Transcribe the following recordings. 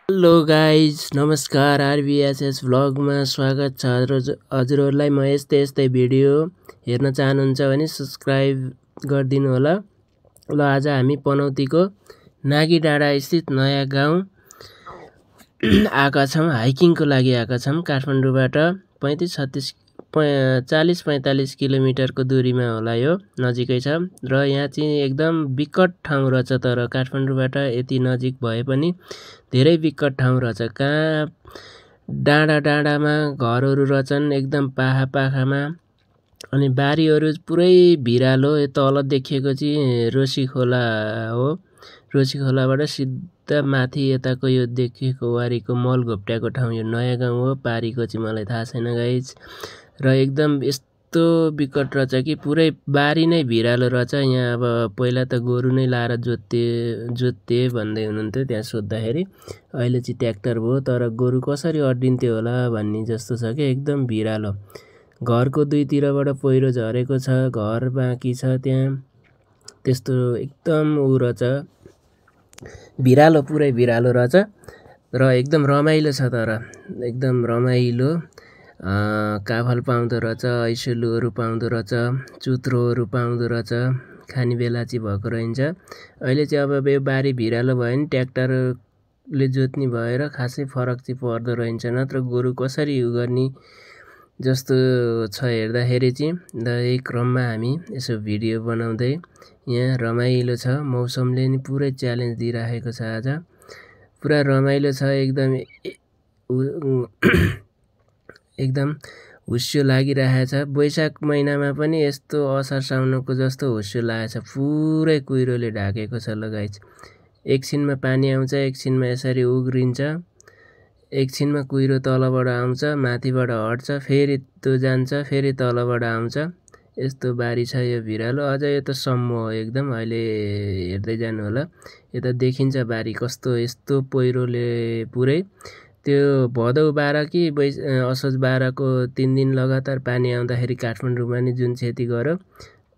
Hello guys, नमस्कार। आरबीएसएस भ्लगमा स्वागत छ। हजुरहरूलाई म यस्तै भिडियो हेर्न चाहनुहुन्छ भने सब्सक्राइब गरिदिनु होला। ल आज हामी पनौतीको नागी डाँडा स्थित नयाँ गाउँ आएका छौँ। हाइकिङको लागि आएका छौँ। काठमाडौँबाट 40-45 किलोमिटरको दूरीमा होला, यो नजिकै छ। र यहाँ चाहिँ एकदम विकट ठाउँ रहेछ, तर काठमाडौँबाट यति नजिक भए पनि धेरै विकट ठाउँ रहेछ। कहाँ डाँडामा घरहरू रहेछन्, एकदम पाखामा। अनि बारीहरू पुरै भिरालो। यो तल देखिएको चाहिँ रोसी खोला हो। रोसी खोलाबाट सिधा माथि यताको यो देखिएको वारीको मल घोप्ट्याएको ठाउँ यो नयाँ गाउँ हो। पारीको चाहिँ मलाई थाहा छैन गाइज। र एकदम यस्तो विकट रहेछ कि पुरै बारी नै भिरालो रहेछ। यहाँ अब पहिला त गोरु नै लाएर जोत्ते भन्दै हुनुहुन्थ्यो त्यहाँ सोद्धाखेरि। अहिले चाहिँ ट्र्याक्टर भयो, तर गोरु कसरी अड्डिन्थ्यो होला भन्ने जस्तो छ कि एकदम भिरालो। घरको दुईतिरबाट पहिरो झरेको छ, घर बाँकी छ त्यहाँ। त्यस्तो एकदम रहेछ, भिरालो, पुरै भिरालो रहेछ। र एकदम रमाइलो छ, तर एकदम रमाइलो। काफल पाउँदो रहेछ, ऐसुलुहरू पाउँदो रहेछ, चुत्रोहरू पाउँदो रहेछ। खाने बेला चाहिँ भएको रहन्छ। अहिले चाहिँ अब यो बारी भिरालो भयो भने ट्र्याक्टरले जोत्ने भएर खासै फरक चाहिँ पर्दो रहन्छ। नत्र गोरु कसरी गर्ने जस्तो छ हेर्दाखेरि चाहिँ। र यही क्रममा हामी यसो भिडियो बनाउँदै यहाँ रमाइलो छ। मौसमले नि पुरै च्यालेन्ज दिइराखेको छ आज। पुरा रमाइलो छ, एकदम हुस्यो लागिरहेको छ। वैशाख महिनामा पनि यस्तो असार साउनको जस्तो हुस्यो लागेको छ। पुरै कुहिरोले ढाकेको छ। ल गाइज, एकछिनमा पानी आउँछ, एकछिनमा यसरी उग्रिन्छ, एकछिनमा कुहिरो तलबाट आउँछ, माथिबाट हट्छ, फेरि त्यो जान्छ, फेरि तलबाट आउँछ। यस्तो बारी छ यो भिरालो। अझ यो त सम्म हो एकदम। अहिले हेर्दै जानु होला, यता देखिन्छ बारी कस्तो। यस्तो पहिरोले पुरै त्यो भदौ 12 कि असोज 12को 3 दिन लगातार पानी आउँदाखेरि काठमाडौँमा नि जुन क्षति गर्यो,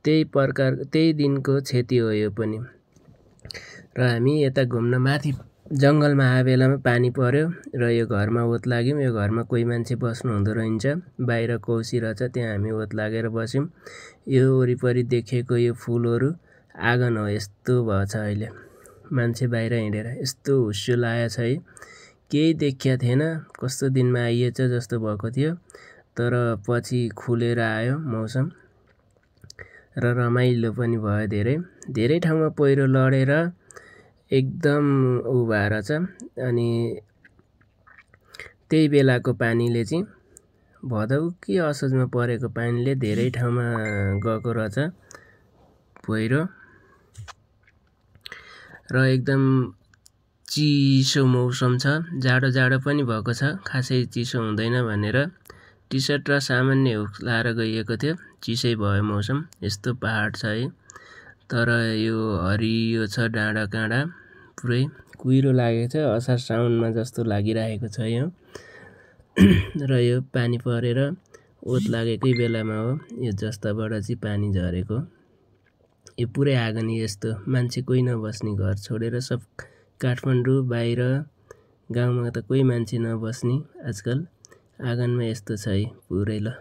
त्यही दिनको क्षति हो यो पनि। र हामी यता घुम्न माथि जङ्गलमा आए बेलामा पानी पर्यो र यो घरमा ओत लाग्यौँ। यो घरमा कोही मान्छे बस्नु हुँदो रहन्छ, बाहिर कौसी रहेछ, त्यहाँ हामी ओत लागेर बस्यौँ। यो वरिपरि देखेको यो फुलहरू आँगन हो। यस्तो भएछ अहिले। मान्छे बाहिर हिँडेर यस्तो हुस्यो लागेको छ है। केही देखिया थिएन, कस्तो दिनमा आइएछ जस्तो भएको थियो। तर पछि खुलेर आयो मौसम र रमाइलो पनि भयो। धेरै ठाउँमा पहिरो लडेर एकदम भएर छ। अनि त्यही बेलाको पानीले चाहिँ, भदौ कि असोजमा परेको पानीले धेरै ठाउँमा गएको रहेछ पहिरो। र एकदम चिसो मौसम छ। जाडो पनि भएको छ, खासै चिसो हुँदैन भनेर टी सर्ट र सामान्य हुक्स लाएर गइएको थियो। चिसै भयो मौसम। यस्तो पहाड छ है, तर यो हरियो छ डाँडा काँडा, पुरै कुहिरो लागेको छ। असार साउनमा जस्तो लागिरहेको छ यो। र यो पानी परेर ओत लागेकै बेलामा हो यो जस्ताबाट चाहिँ पानी झरेको। यो पुरै आँगन यस्तो, मान्छे कोही नबस्ने घर छोडेर सब काठमाडौँ बाहिर गाउँमा त कोही मान्छे नबस्ने आजकल। आँगनमा यस्तो छ है पुरै। ल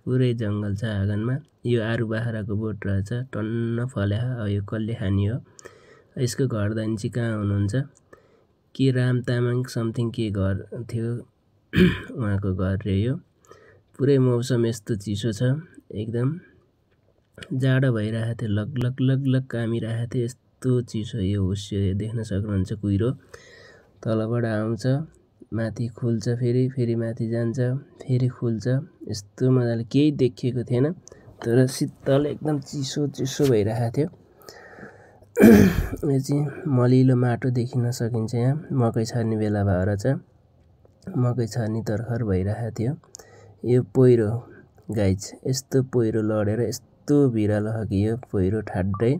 पुरै जङ्गल छ आँगनमा। यो आरु बाख्राको बोट रहेछ, टन्न फल्या। यो कसले खाने हो। यसको घर दानी चाहिँ कहाँ हुनुहुन्छ, के राम तामाङ समथिङ के घर थियो, उहाँको घर रे यो। पुरै मौसम यस्तो चिसो छ, एकदम जाडो भइरहेको थियो। लग कामिरहेको थियो। यस्तो चिसो यो हुस्यो देख्न सक्नुहुन्छ। कुहिरो तलबाट आउँछ, माथि खुल्छ, फेरि माथि जान्छ, फेरि खुल्छ। यस्तो मजाले केही देखिएको थिएन, तर शीतल एकदम चिसो भइरहेको थियो। यो चाहिँ मलिलो माटो देखिन सकिन्छ। यहाँ मकै छर्ने बेला भएर छ, मकै छर्ने तर्खर भइरहेको थियो। यो पहिरो गाइज, यस्तो पहिरो लडेर यस्तो भिरालो छ कि यो पहिरो ठाड्दै।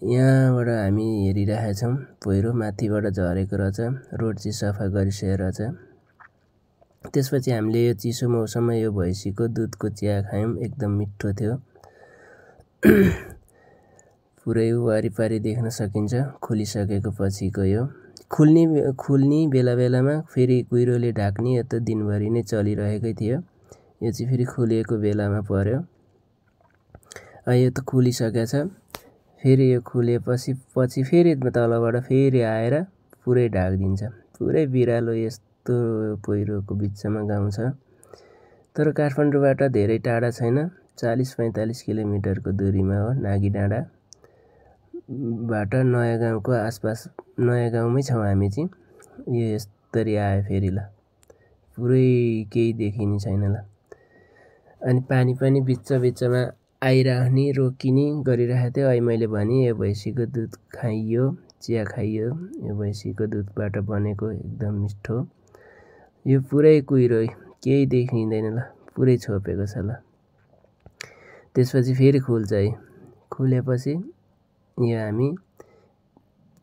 यहाँबाट हामी हेरिरहेका छौँ, पहिरो माथिबाट झरेको रहेछ। रोड चाहिँ सफा गरिसकेको रहेछ। त्यसपछि हामीले यो चिसो मौसममा यो भैँसीको दुधको चिया खायौँ, एकदम मिठो थियो। पुरै वारिपारि देख्न सकिन्छ खोलिसकेको पछिको यो खुल्ने बेला बेलामा फेरि कुहिरोले ढाक्ने, यो त दिनभरि नै चलिरहेकै थियो। यो चाहिँ फेरि खुलेको बेलामा पर्यो। यो त खुलिसकेछ। फेरि यो खुलेपछि फेरि तलबाट फेरि आएर पुरै ढाकिदिन्छ। पुरै बिरालो यस्तो कुहिरोको बिचमा गाउँ छ। तर काठमाडौँबाट धेरै टाढा छैन, 40-45 किलोमिटरको दूरीमा हो। नागी डाँडाबाट नयाँ गाउँको आसपास, नयाँ गाउँमै छौँ हामी चाहिँ। यो यस्तरी आयो फेरि ल, पुरै केही देखिने छैन ल। अनि पानी पनि बिचमा आइराख्ने रोकिने गरिरहेको थियो। अहिले मैले भने यो भैँसीको दुध खाइयो, चिया खाइयो। यो भैँसीको दुधबाट बनेको एकदम मिठो। यो पुरै कुहिरो, केही देखिँदैन ल, पुरै छोपेको छ ल। त्यसपछि फेरि खुल्छ। खुलेपछि यो हामी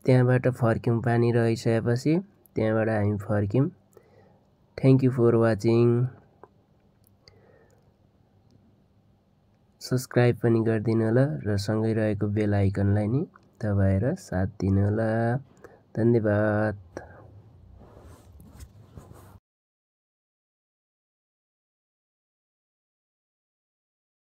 त्यहाँबाट फर्क्यौँ। पानी रहिसकेपछि त्यहाँबाट हामी फर्क्यौँ। Thank you for watching. Subscribe पनि गरिदिनु होला र सँगै रहेको बेल आइकनलाई नि दबाएर साथ दिनु होला। धन्यवाद।